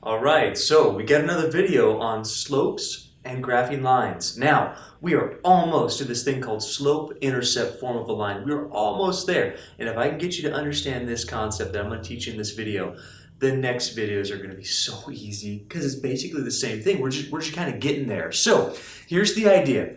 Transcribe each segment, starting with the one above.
All right, so we got another video on slopes and graphing lines. Now, we are almost to this thing called slope-intercept form of a line. We're almost there. And if I can get you to understand this concept that I'm going to teach you in this video, the next videos are going to be so easy because it's basically the same thing. We're just kind of getting there. So, here's the idea.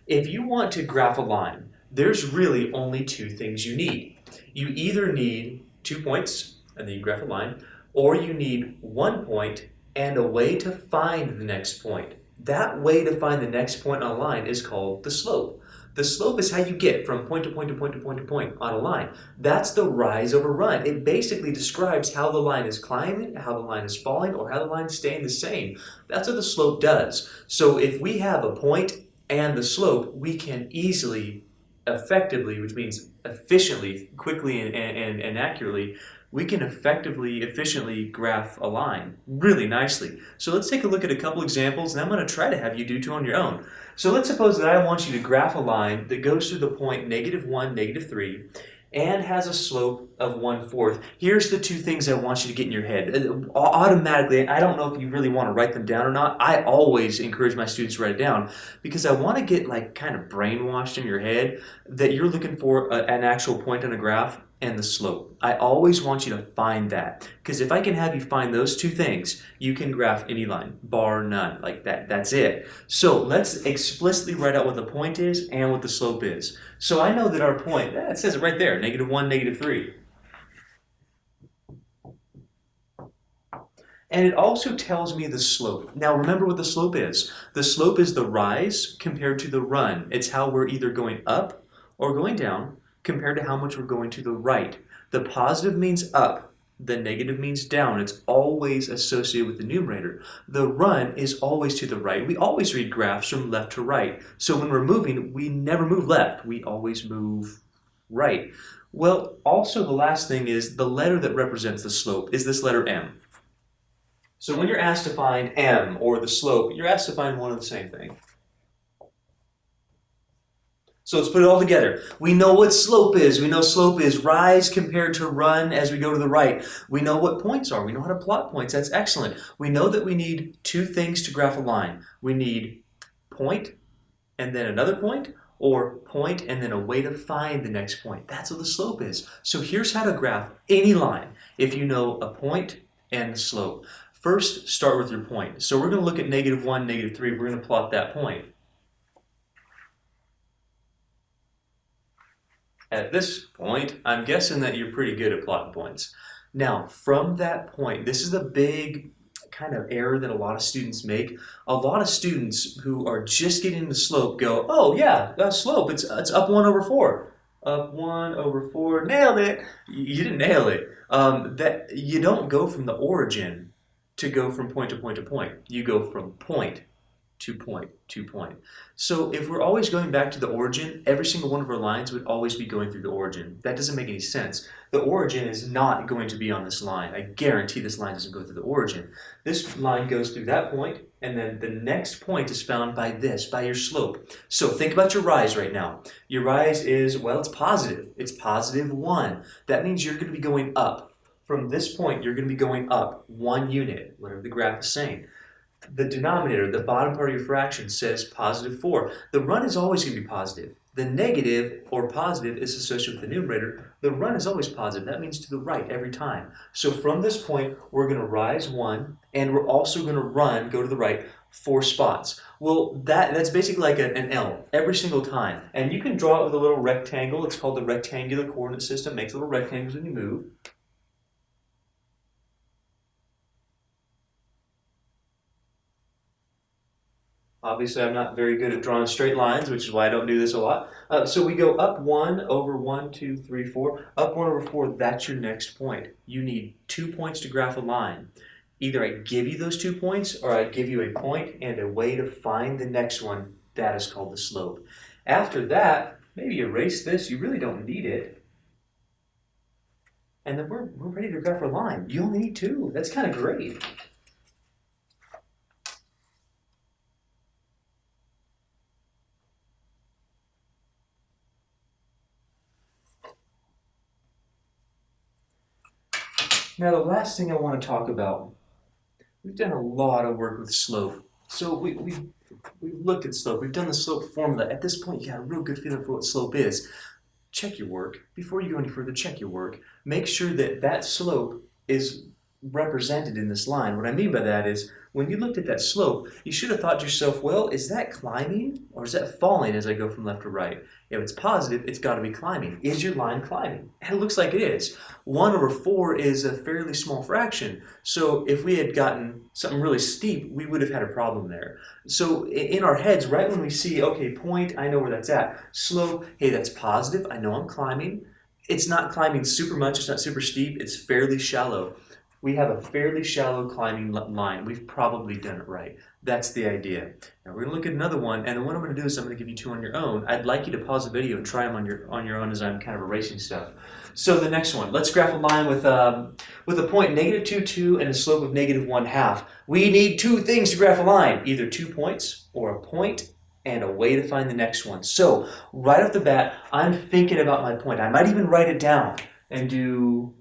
If you want to graph a line, there's really only two things you need. You either need 2 points, and then you graph a line, or you need 1 point and a way to find the next point. That way to find the next point on a line is called the slope. The slope is how you get from point to point to point to point to point on a line. That's the rise over run. It basically describes how the line is climbing, how the line is falling, or how the line is staying the same. That's what the slope does. So if we have a point and the slope, we can easily, effectively, which means efficiently, quickly, and accurately, we can effectively, efficiently graph a line really nicely. So let's take a look at a couple examples, and I'm going to try to have you do two on your own. So let's suppose that I want you to graph a line that goes through the point -1, -3, and has a slope of 1/4. Here's the two things I want you to get in your head. Automatically, I don't know if you really want to write them down or not. I always encourage my students to write it down because I want to get like kind of brainwashed in your head that you're looking for an actual point on a graph and the slope. I always want you to find that because if I can have you find those two things, you can graph any line, bar none, like that. That's it. So let's explicitly write out what the point is and what the slope is. So I know that our point, it says it right there, -1, -3. And it also tells me the slope. Now remember what the slope is. The slope is the rise compared to the run. It's how we're either going up or going down compared to how much we're going to the right. The positive means up, the negative means down. It's always associated with the numerator. The run is always to the right. We always read graphs from left to right. So when we're moving, we never move left. We always move right. Well, also the last thing is the letter that represents the slope is this letter M. So when you're asked to find M or the slope, you're asked to find one and the same thing. So let's put it all together. We know what slope is. We know slope is rise compared to run as we go to the right. We know what points are. We know how to plot points. That's excellent. We know that we need two things to graph a line. We need point and then another point, or point and then a way to find the next point. That's what the slope is. So here's how to graph any line if you know a point and the slope. First, start with your point. So we're going to look at -1, -3. We're going to plot that point. At this point, I'm guessing that you're pretty good at plotting points. Now, from that point, this is the big kind of error that a lot of students make. A lot of students who are just getting the slope go, oh yeah, slope, it's up 1/4. Up 1/4, nailed it. You didn't nail it. That you don't go from the origin to go from point to point to point. You go from point to point to point. So if we're always going back to the origin, every single one of our lines would always be going through the origin. That doesn't make any sense. The origin is not going to be on this line. I guarantee this line doesn't go through the origin. This line goes through that point, and then the next point is found by this, by your slope. So think about your rise right now. Your rise is, well, it's positive. It's +1. That means you're going to be going up. From this point, you're going to be going up 1 unit, whatever the graph is saying. The denominator, the bottom part of your fraction, says +4. The run is always going to be positive. The negative or positive is associated with the numerator. The run is always positive. That means to the right every time. So from this point, we're going to rise 1, and we're also going to run, go to the right, 4 spots. Well, that's basically like an L every single time. And you can draw it with a little rectangle. It's called the rectangular coordinate system. It makes little rectangles when you move. Obviously, I'm not very good at drawing straight lines, which is why I don't do this a lot. So we go up 1/1, 2, 3, 4. Up 1/4, that's your next point. You need 2 points to graph a line. Either I give you those 2 points, or I give you a point and a way to find the next one. That is called the slope. After that, maybe erase this. You really don't need it. And then we're ready to graph our line. You only need 2. That's kind of great. Now, the last thing I want to talk about We've done a lot of work with slope. So we've looked at slope. We've done the slope formula. At this point, you got a real good feeling for what slope is. Check your work. Before you go any further, check your work. Make sure that that slope is represented in this line. What I mean by that is when you looked at that slope, you should have thought to yourself, well, is that climbing or is that falling as I go from left to right? If it's positive, it's got to be climbing. Is your line climbing? And it looks like it is. 1 over 4 is a fairly small fraction. So if we had gotten something really steep, we would have had a problem there. So in our heads, right when we see, okay, point, I know where that's at. Slope, hey, that's positive. I know I'm climbing. It's not climbing super much. It's not super steep. It's fairly shallow. We have a fairly shallow climbing line. We've probably done it right. That's the idea. Now we're going to look at another one, and what I'm going to do is I'm going to give you 2 on your own. I'd like you to pause the video and try them on your own as I'm kind of erasing stuff. So the next one, let's graph a line with a point -2, 2, and a slope of -1/2. We need 2 things to graph a line, either 2 points or a point and a way to find the next one. So right off the bat, I'm thinking about my point. I might even write it down and do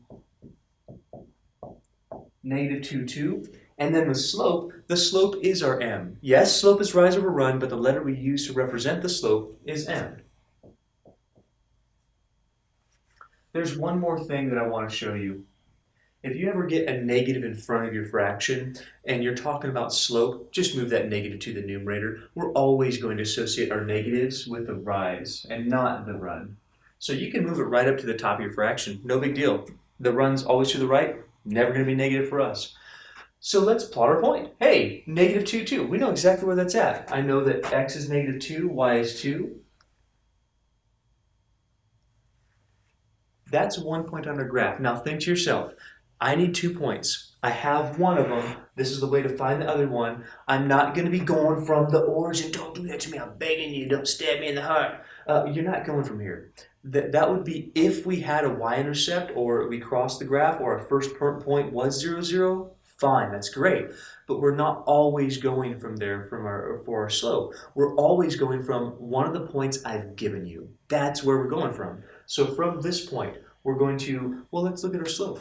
-2, 2. And then the slope is our m. Yes, slope is rise over run, but the letter we use to represent the slope is m. There's one more thing that I want to show you. If you ever get a negative in front of your fraction and you're talking about slope, just move that negative to the numerator. We're always going to associate our negatives with the rise and not the run. So you can move it right up to the top of your fraction. No big deal. The run's always to the right, never going to be negative for us. So let's plot our point. Hey, -2, 2. We know exactly where that's at. I know that x is -2, y is 2. That's 1 point on our graph. Now think to yourself, I need 2 points. I have one of them. This is the way to find the other one. I'm not going to be going from the origin. Don't do that to me. I'm begging you. Don't stab me in the heart. You're not going from here. That would be if we had a y-intercept or we crossed the graph or our first point was 0, 0. Fine, that's great. But we're not always going from there for our slope. We're always going from one of the points I've given you. That's where we're going from. So from this point, we're going to, well, let's look at our slope.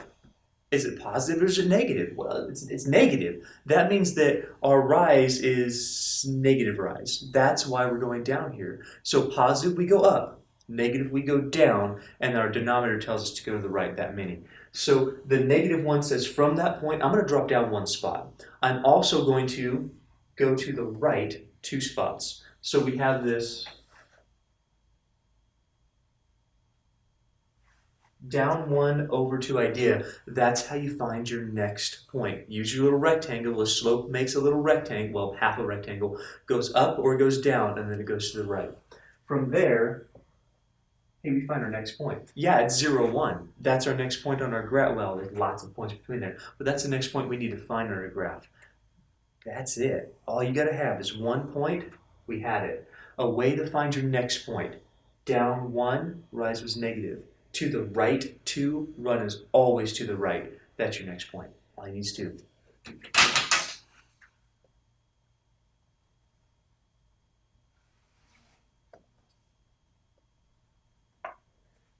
Is it positive or is it negative? Well, it's negative. That means that our rise is negative rise. That's why we're going down here. So positive, we go up. Negative, we go down. And our denominator tells us to go to the right, that many. So the -1 says from that point, I'm going to drop down 1 spot. I'm also going to go to the right 2 spots. So we have this down 1 over 2 idea. That's how you find your next point. Use your little rectangle. The slope makes a little rectangle, well, half a rectangle, goes up or goes down, and then it goes to the right. From there, hey, we find our next point. Yeah, it's 0, 1. That's our next point on our graph. Well, there's lots of points between there, but that's the next point we need to find on our graph. That's it. All you got to have is 1 point. We had it. A way to find your next point. Down 1, rise was negative. To the right 2, run is always to the right. That's your next point. All you need is 2.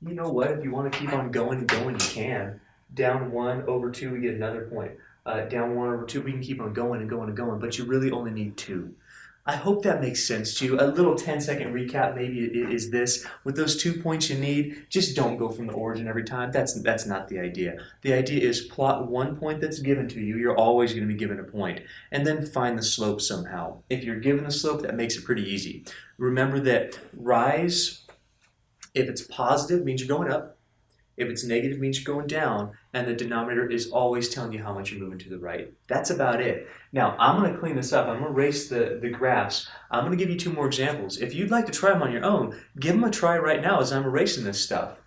You know what? If you want to keep on going and going, you can. Down 1 over 2, we get another point. Down 1 over 2, we can keep on going and going and going, but you really only need 2. I hope that makes sense to you. A little 10-second recap maybe is this. With those 2 points you need, just don't go from the origin every time. That's not the idea. The idea is plot 1 point that's given to you. You're always going to be given a point. And then find the slope somehow. If you're given the slope, that makes it pretty easy. Remember that rise, if it's positive, means you're going up. If it's negative, means you're going down, and the denominator is always telling you how much you're moving to the right. That's about it. Now, I'm going to clean this up. I'm going to erase the graphs. I'm going to give you 2 more examples. If you'd like to try them on your own, give them a try right now as I'm erasing this stuff.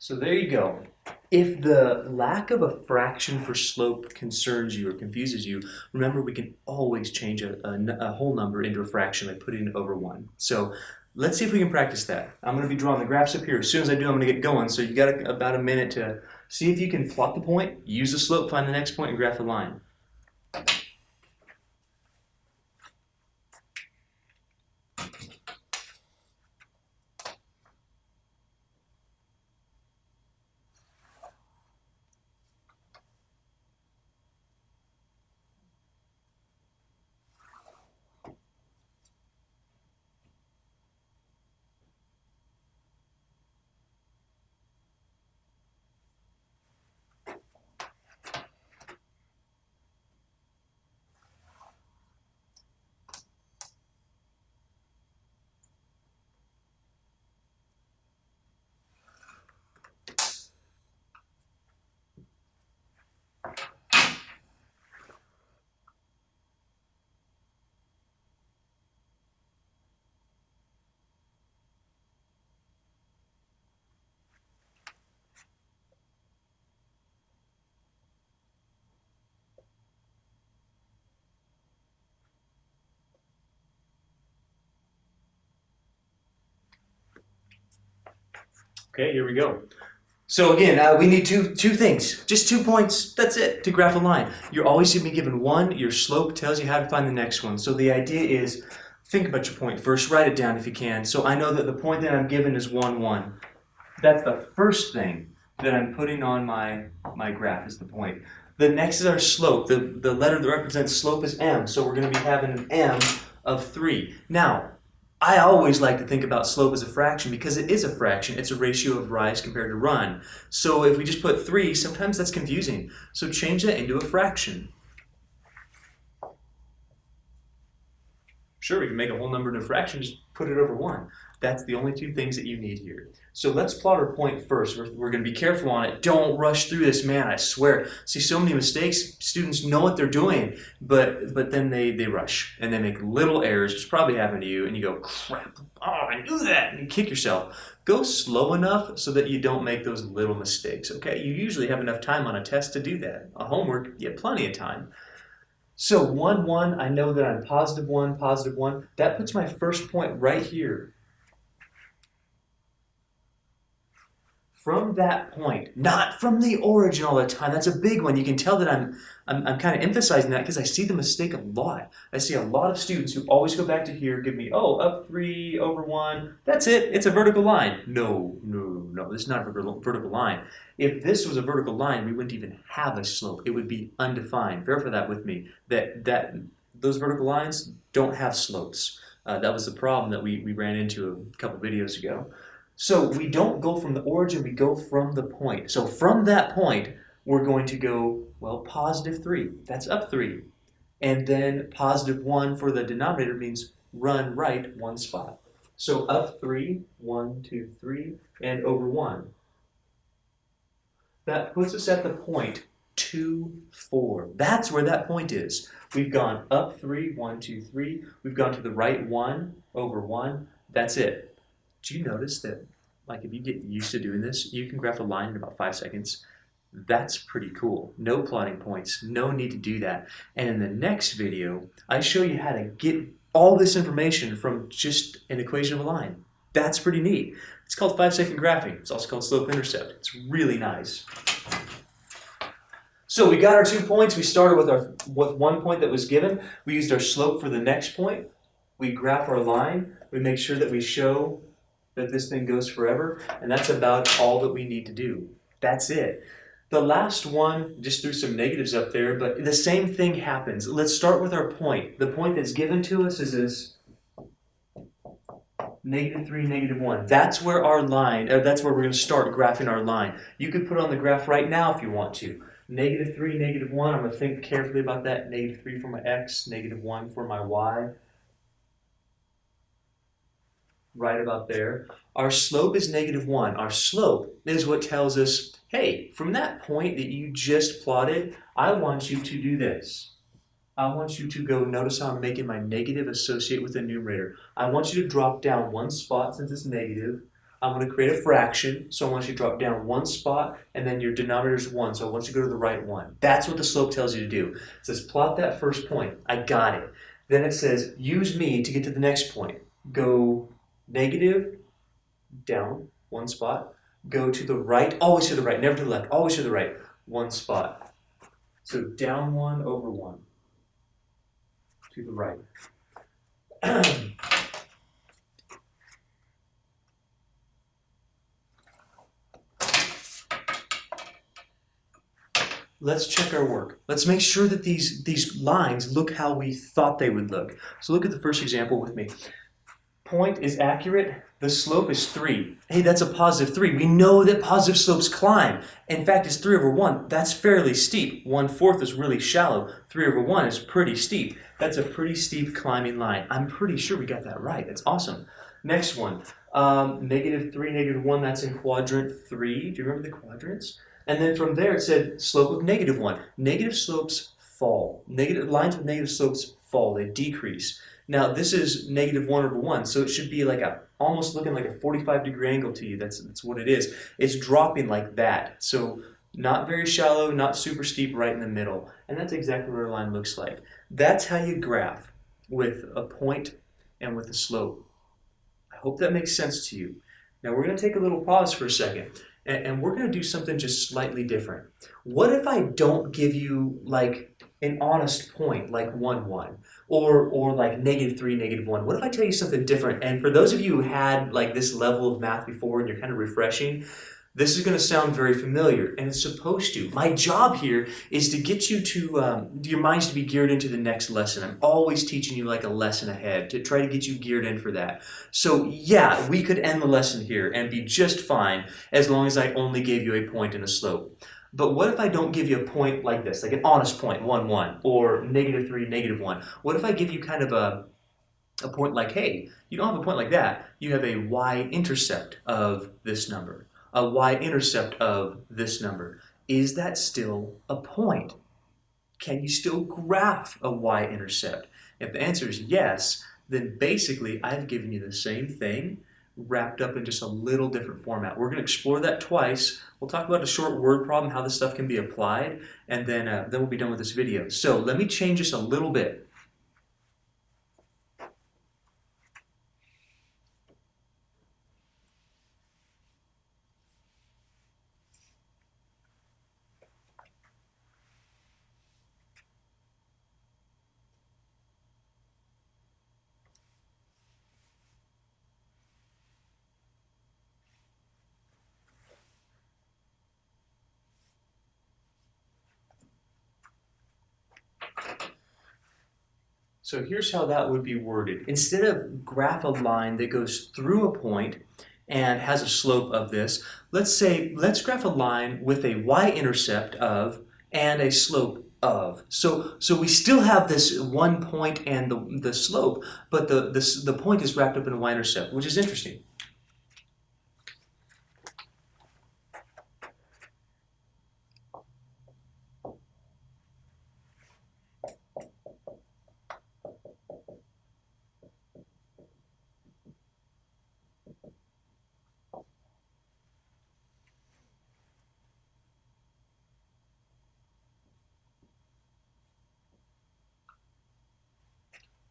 So there you go. If the lack of a fraction for slope concerns you or confuses you, remember we can always change a whole number into a fraction by putting it over 1. So let's see if we can practice that. I'm going to be drawing the graphs up here. As soon as I do, I'm going to get going. So you got about a minute to see if you can plot the point, use the slope, find the next point, and graph the line. Okay, here we go. So again, we need two things, just 2 points, that's it, to graph a line. You're always going to be given one, your slope tells you how to find the next one. So the idea is, think about your point first, write it down if you can. So I know that the point that I'm given is 1, 1. That's the first thing that I'm putting on my graph is the point. The next is our slope. The letter that represents slope is m, so we're going to be having an m of 3. Now, I always like to think about slope as a fraction because it is a fraction. It's a ratio of rise compared to run. So if we just put 3, sometimes that's confusing. So change that into a fraction. Sure, we can make a whole number into a fraction, just put it over 1. That's the only 2 things that you need here. So let's plot our point first. We're going to be careful on it. Don't rush through this, man, I swear. See so many mistakes. Students know what they're doing, but then they rush and they make little errors. It's probably happened to you, and you go, crap, oh, I knew that, and you kick yourself. Go slow enough so that you don't make those little mistakes, okay? You usually have enough time on a test to do that. On homework, you have plenty of time. So 1, 1, I know that I'm positive 1, positive 1. That puts my first point right here. From that point, not from the origin all the time. That's a big one. You can tell that I'm kind of emphasizing that because I see the mistake a lot. I see a lot of students who always go back to here, give me, oh, up 3 over 1. That's it. It's a vertical line. No. This is not a vertical line. If this was a vertical line, we wouldn't even have a slope. It would be undefined. Verify that with me. That those vertical lines don't have slopes. That was the problem that we ran into a couple videos ago. So we don't go from the origin, we go from the point. So from that point, we're going to go, well, positive 3. That's up 3. And then positive 1 for the denominator means run right 1 spot. So up 3, 1, 2, 3, and over 1. That puts us at the point 2, 4. That's where that point is. We've gone up 3, 1, 2, 3. We've gone to the right 1 over 1. That's it. Do you notice that, like, if you get used to doing this, you can graph a line in about 5 seconds? That's pretty cool. No plotting points, no need to do that. And in the next video, I show you how to get all this information from just an equation of a line. That's pretty neat. It's called 5-second graphing. It's also called slope-intercept. It's really nice. So we got our 2 points. We started with 1 point that was given. We used our slope for the next point. We graph our line. We make sure that we show that this thing goes forever, and that's about all that we need to do. That's it. The last one, just threw some negatives up there, but the same thing happens. Let's start with our point. The point that's given to us is this -3, -1. That's where our line, that's where we're going to start graphing our line. You could put it on the graph right now if you want to. -3, -1, I'm going to think carefully about that. -3 for my x, -1 for my y. Right about there. Our slope is -1. Our slope is what tells us, hey, from that point that you just plotted, I want you to do this. I want you to go, notice how I'm making my negative associate with the numerator. I want you to drop down 1 spot since it's negative. I'm going to create a fraction, so I want you to drop down one spot, and then your denominator is 1, so I want you to go to the right one. That's what the slope tells you to do. It says plot that first point. I got it. Then it says use me to get to the next point. Go negative, down, one spot. Go to the right, always to the right, never to the left, always to the right, one spot. So down 1 over 1, to the right. Let's check our work. Let's make sure that these lines look how we thought they would look. So look at the first example with me. Point is accurate. The slope is 3. Hey, that's a positive 3. We know that positive slopes climb. In fact, it's 3 over 1. That's fairly steep. 1/4 is really shallow. 3 over 1 is pretty steep. That's a pretty steep climbing line. I'm pretty sure we got that right. That's awesome. Next one. -3, -1, that's in quadrant 3. Do you remember the quadrants? And then from there it said slope of -1. Negative slopes fall. Lines with negative slopes fall. They decrease. Now this is -1 over 1, so it should be like almost looking like a 45-degree angle to you. That's what it is. It's dropping like that. So not very shallow, not super steep, right in the middle. And that's exactly what our line looks like. That's how you graph with a point and with a slope. I hope that makes sense to you. Now we're going to take a little pause for a second. And we're going to do something just slightly different. What if I don't give you like an honest point, like 1, 1, or like -3, -1? What if I tell you something different? And for those of you who had like this level of math before and you're kind of refreshing, this is going to sound very familiar, and it's supposed to. My job here is to get you to, your minds to be geared into the next lesson. I'm always teaching you like a lesson ahead to try to get you geared in for that. So yeah, we could end the lesson here and be just fine as long as I only gave you a point and a slope. But what if I don't give you a point like this, like an honest point, 1, 1, or -3, -1? What if I give you kind of a point like, hey, you don't have a point like that. You have a y-intercept of this number. A y-intercept of this number. Is that still a point? Can you still graph a y-intercept? If the answer is yes, then basically I've given you the same thing wrapped up in just a little different format. We're going to explore that twice. We'll talk about a short word problem, how this stuff can be applied, and then we'll be done with this video. So let me change this a little bit. So here's how that would be worded. Instead of graph a line that goes through a point and has a slope of this, let's graph a line with a y-intercept of and a slope of. So we still have this one point and the slope, but the point is wrapped up in a y-intercept, which is interesting.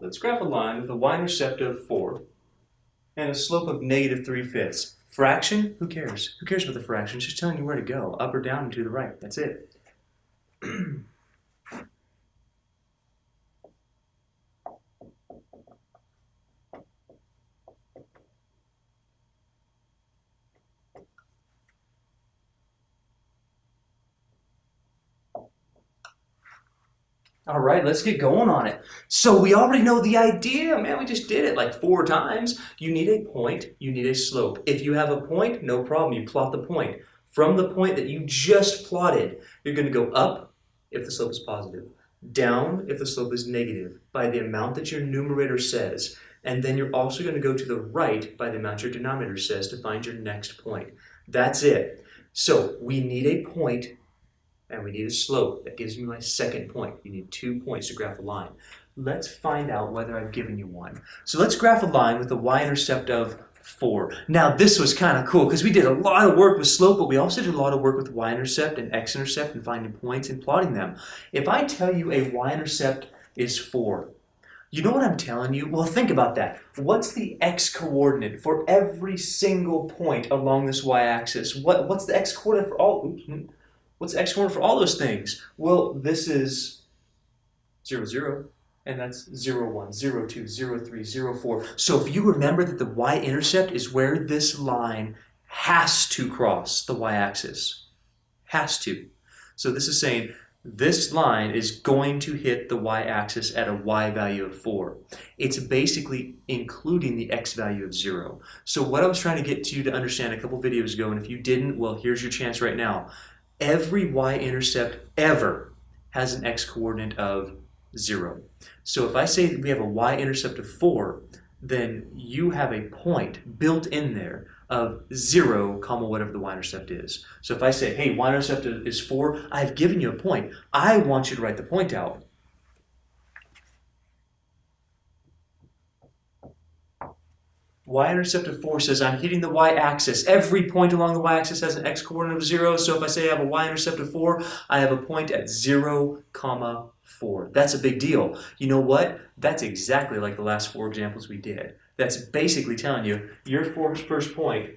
Let's graph a line with a y-intercept of 4 and a slope of -3/5. Fraction? Who cares? Who cares about the fraction? It's just telling you where to go, up or down and to the right. That's it. All right, let's get going on it. So we already know the idea, man. We just did it like 4 times. You need a point, you need a slope. If you have a point, no problem. You plot the point. From the point that you just plotted, you're going to go up if the slope is positive, down if the slope is negative by the amount that your numerator says. And then you're also going to go to the right by the amount your denominator says to find your next point. That's it. So we need a point and we need a slope. That gives me my second point. You need 2 points to graph a line. Let's find out whether I've given you one. So let's graph a line with a y-intercept of 4. Now this was kind of cool because we did a lot of work with slope, but we also did a lot of work with y-intercept and x-intercept and finding points and plotting them. If I tell you a y-intercept is 4, you know what I'm telling you? Well, think about that. What's the x-coordinate for every single point along this y-axis? What's the x-coordinate for all? What's the x-coordinate for all those things? Well, this is 0, 0. And that's 0, 1, 0, 2, 0, 3, 0, 4. So if you remember that the y-intercept is where this line has to cross the y-axis. Has to. So this is saying this line is going to hit the y-axis at a y value of 4. It's basically including the x value of 0. So what I was trying to get to you to understand a couple videos ago, and if you didn't, well, here's your chance right now. Every y-intercept ever has an x-coordinate of 0. So if I say that we have a y-intercept of 4, then you have a point built in there of 0, comma, whatever the y-intercept is. So if I say, hey, y-intercept is 4, I've given you a point. I want you to write the point out. Y-intercept of 4 says I'm hitting the y-axis. Every point along the y-axis has an x-coordinate of 0. So if I say I have a y-intercept of 4, I have a point at 0, comma, 4. That's a big deal. You know what? That's exactly like the last 4 examples we did. That's basically telling you your first point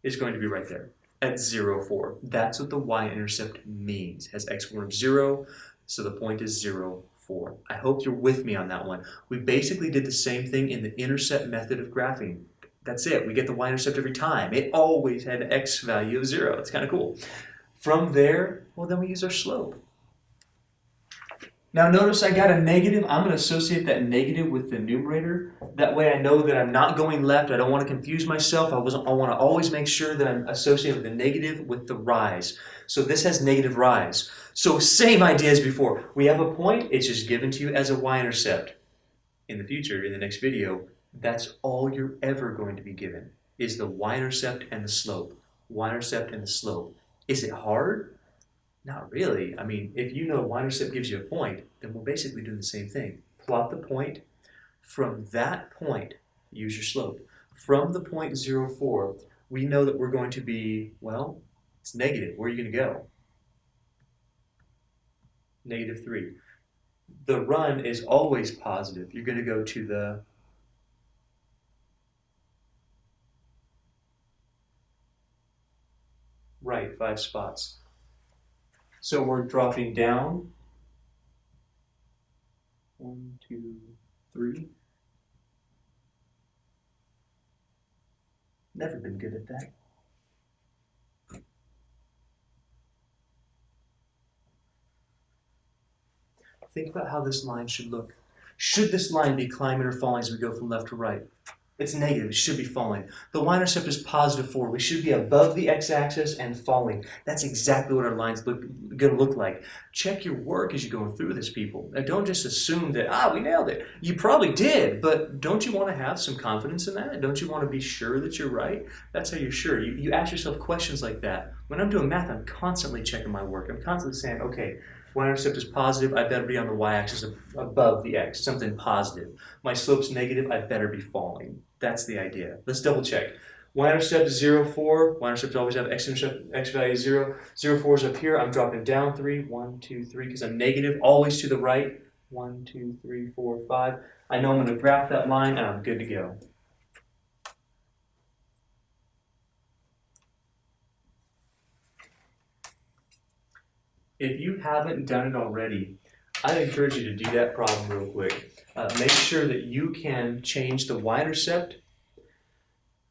is going to be right there at 0, 4. That's what the y-intercept means. It has x-coordinate of 0, so the point is 0, 4. I hope you're with me on that one. We basically did the same thing in the intercept method of graphing. That's it. We get the y-intercept every time. It always had an x value of 0. It's kind of cool. From there, well, then we use our slope. Now notice I got a negative. I'm going to associate that negative with the numerator. That way I know that I'm not going left. I don't want to confuse myself. I want to always make sure that I'm associating the negative with the rise. So this has negative rise. So same idea as before. We have a point. It's just given to you as a y-intercept. In the future, in the next video, that's all you're ever going to be given, is the y-intercept and the slope. Y-intercept and the slope. Is it hard? Not really. I mean, if you know y-intercept gives you a point, then we're basically doing the same thing. Plot the point. From that point, use your slope. From the point 0, 4, we know that we're going to be, well, it's negative. Where are you going to go? Negative 3. The run is always positive. You're going to go to the right 5 spots. So we're dropping down. 1, 2, 3. Never been good at that. Think about how this line should look. Should this line be climbing or falling as we go from left to right? It's negative. It should be falling. The y-intercept is positive 4. We should be above the x-axis and falling. That's exactly what our line's going to look like. Check your work as you're going through this, people. Now, don't just assume that, we nailed it. You probably did, but don't you want to have some confidence in that? Don't you want to be sure that you're right? That's how you're sure. You ask yourself questions like that. When I'm doing math, I'm constantly checking my work. I'm constantly saying, okay, y-intercept is positive, I better be on the y-axis above the x, something positive. My slope's negative, I better be falling. That's the idea. Let's double check. Y-intercept is 0, 4. Y-intercept always have x-intercept, x value is 0. 0, 4 is up here. I'm dropping down 3. 1, 2, 3, because I'm negative, always to the right. 1, 2, 3, 4, 5. I know I'm going to graph that line, and I'm good to go. If you haven't done it already, I encourage you to do that problem real quick. Make sure that you can change the y-intercept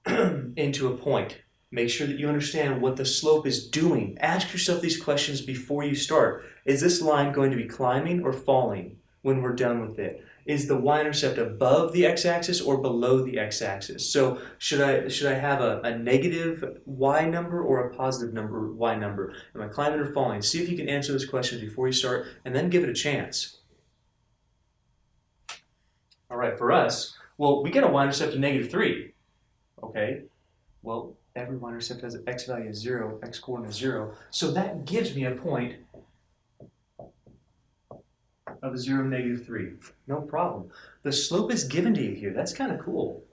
into a point. Make sure that you understand what the slope is doing. Ask yourself these questions before you start. Is this line going to be climbing or falling when we're done with it? Is the y-intercept above the x-axis or below the x-axis? So should I have a negative y number or a positive number y number? Am I climbing or falling? See if you can answer those questions before you start, and then give it a chance. All right, for us, well, we get a y-intercept of negative 3. Okay, well, every y-intercept has an x value of 0, x coordinate of 0. So that gives me a point of 0, negative 3. No problem. The slope is given to you here. That's kind of cool.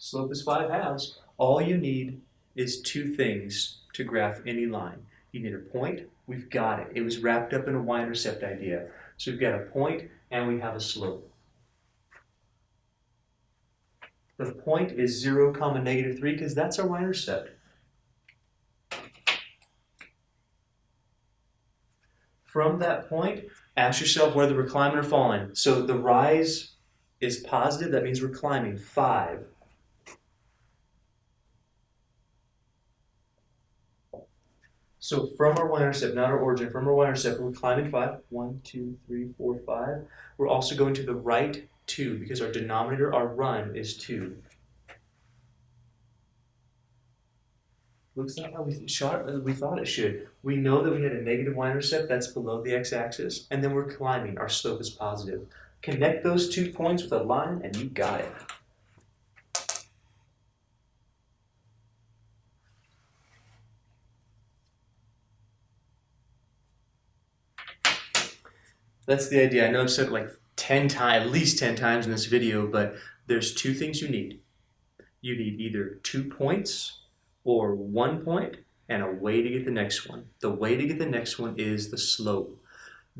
Slope is 5/2. All you need is two things to graph any line. You need a point. We've got it. It was wrapped up in a y-intercept idea. So we've got a point and we have a slope. The point is 0, -3 because that's our y-intercept. From that point, ask yourself whether we're climbing or falling. So the rise is positive. That means we're climbing 5. So from our y-intercept, not our origin, from our y-intercept, we're climbing 5. 1, 2, 3, 4, 5. We're also going to the right 2 because our denominator, our run, is 2. Looks like how we thought it should. We know that we had a negative y-intercept, that's below the x-axis, and then we're climbing. Our slope is positive. Connect those 2 points with a line, and you got it. That's the idea. I know I've said it like 10 times, at least 10 times in this video, but there's 2 things you need. You need either 2 points or 1 point and a way to get the next one. The way to get the next one is the slope.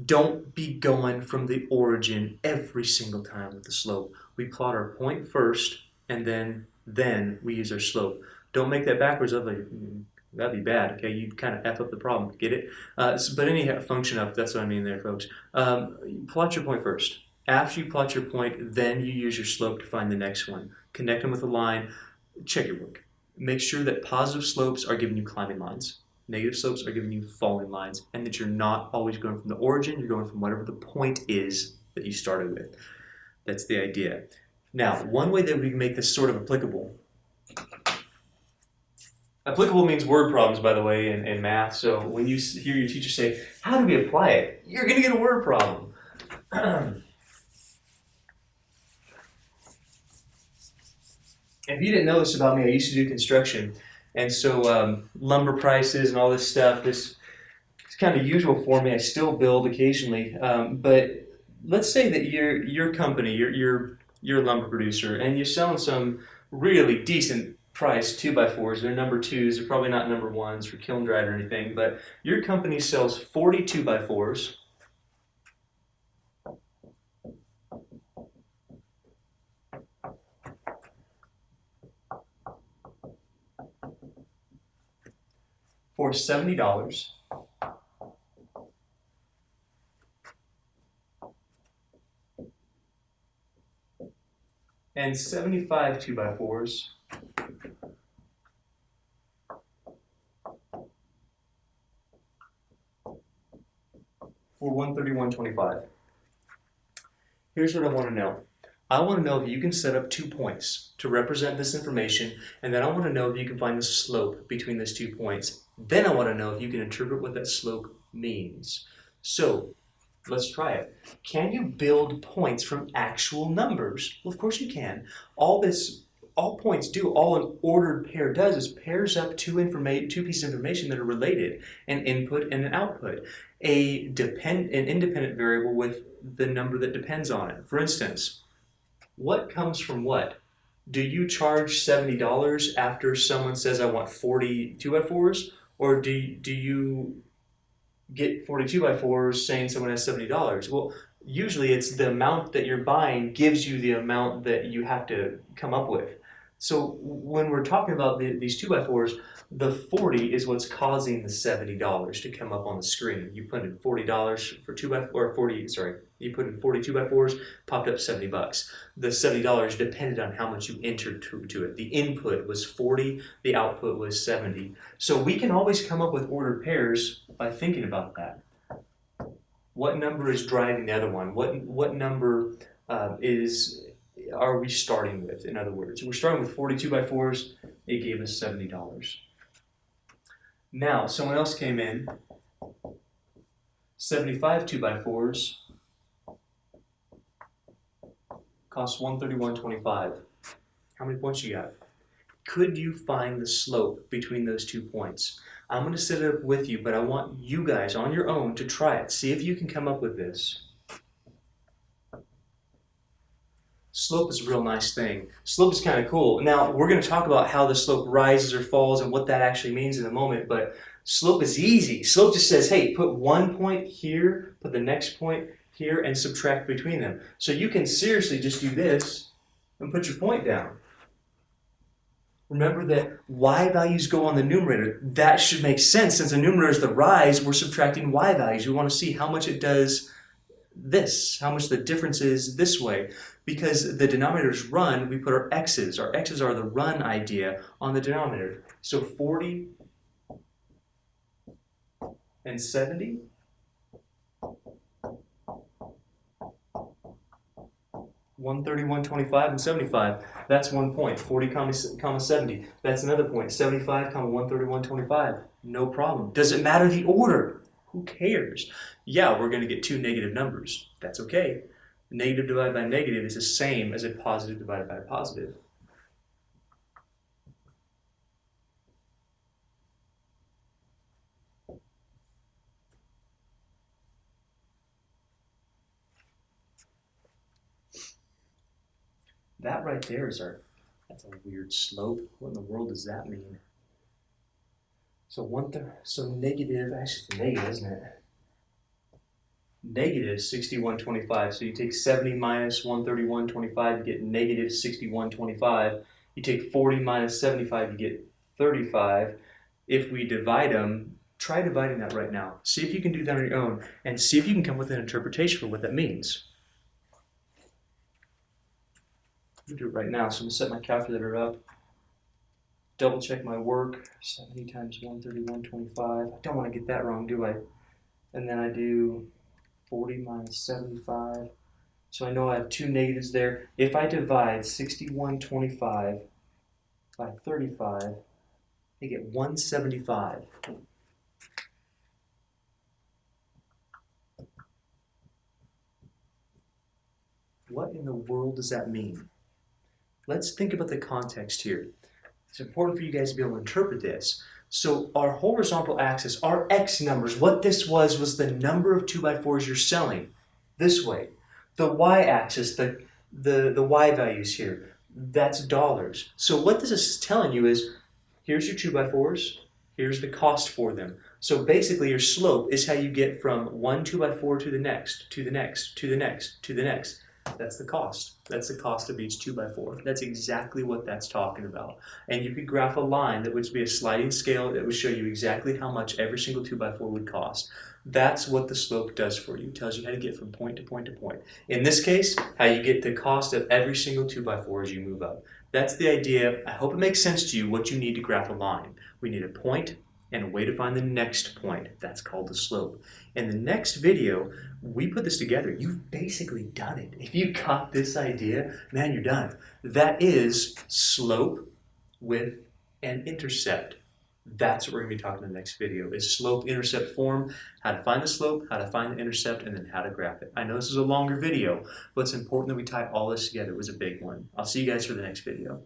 Don't be going from the origin every single time with the slope. We plot our point first and then we use our slope. Don't make that backwards. That'd be bad, okay? You kind of F up the problem, get it? But anyhow, function up, that's what I mean there, folks. Plot your point first. After you plot your point, then you use your slope to find the next one. Connect them with a line, check your work. Make sure that positive slopes are giving you climbing lines. Negative slopes are giving you falling lines, and that you're not always going from the origin, you're going from whatever the point is that you started with. That's the idea. Now, one way that we can make this sort of applicable. Applicable means word problems, by the way, in math. So when you hear your teacher say, how do we apply it? You're going to get a word problem. If you didn't know this about me, I used to do construction. And so lumber prices and all this stuff, this is kind of usual for me. I still build occasionally. But let's say that your company, you're a lumber producer, and you're selling some really decent price 2x4s. They're number 2s. They're probably not number 1s for kiln dried or anything. But your company sells 40 2x4s. For $70, and 75 2x4s for $131.25. Here's what I want to know. I want to know if you can set up 2 points to represent this information, and then I want to know if you can find the slope between those 2 points. Then I want to know if you can interpret what that slope means. So let's try it. Can you build points from actual numbers? Well, of course you can. All points do, all an ordered pair does is pairs up two pieces of information that are related, an input and an output. An independent variable with the number that depends on it. For instance, what comes from what? Do you charge $70 after someone says I want 40 2x4s? Or do you get 40 2x4s saying someone has $70? Well, usually it's the amount that you're buying gives you the amount that you have to come up with. So when we're talking about these 2x4s, the 40 is what's causing the $70 to come up on the screen. You put in $40 for 2x4, you put in 40 2x4s, popped up $70. The $70 depended on how much you entered to it. The input was 40, the output was 70. So we can always come up with ordered pairs by thinking about that. What number is driving the other one? What number are we starting with? In other words, we're starting with 40 2x4s. It gave us $70. Now, someone else came in, 75 2x4s cost $131.25. How many points you got? Could you find the slope between those 2 points? I'm going to set it up with you, but I want you guys on your own to try it. See if you can come up with this. Slope is a real nice thing. Slope is kind of cool. Now, we're going to talk about how the slope rises or falls and what that actually means in a moment, but slope is easy. Slope just says, hey, put one point here, put the next point here, and subtract between them. So you can seriously just do this and put your point down. Remember that y values go on the numerator. That should make sense. Since the numerator is the rise, we're subtracting y values. We want to see how much it does this, how much the difference is this way. Because the denominators run, we put our x's. Our x's are the run idea on the denominator. So 40 and 70. 130, 125, and 75. That's 1 point. 40, comma 70. That's another point. 75, comma 130, 125. No problem. Does it matter the order? Who cares? Yeah, we're going to get two negative numbers. That's okay. Negative divided by negative is the same as a positive divided by a positive. That right there is that's a weird slope. What in the world does that mean? So negative, actually it's negative, isn't it? Negative 61.25. So you take 70 minus 131.25, you get negative 61.25. You take 40 minus 75, you get 35. If we divide them, try dividing that right now. See if you can do that on your own, and see if you can come with an interpretation for what that means. I'm gonna do it right now. So I'm gonna set my calculator up, double check my work. 70 times 131.25. I don't want to get that wrong, do I? And then I do 40 minus 75. So I know I have two negatives there. If I divide 61.25 by 35, I get 175. What in the world does that mean? Let's think about the context here. It's important for you guys to be able to interpret this. So our horizontal axis, our x numbers, what this was the number of 2x4s you're selling this way. The y-axis, the y values here, that's dollars. So what this is telling you is, here's your 2x4s, here's the cost for them. So basically your slope is how you get from one 2x4 to the next, to the next, to the next, to the next. That's the cost. That's the cost of each 2x4. That's exactly what that's talking about. And you could graph a line that would be a sliding scale that would show you exactly how much every single 2x4 would cost. That's what the slope does for you. It tells you how to get from point to point to point. In this case, how you get the cost of every single 2x4 as you move up. That's the idea. I hope it makes sense to you what you need to graph a line. We need a point and a way to find the next point. That's called the slope. In the next video, we put this together. You've basically done it. If you got this idea, man, you're done. That is slope with an intercept. That's what we're going to be talking in the next video, is slope-intercept form, how to find the slope, how to find the intercept, and then how to graph it. I know this is a longer video, but it's important that we tie all this together. It was a big one. I'll see you guys for the next video.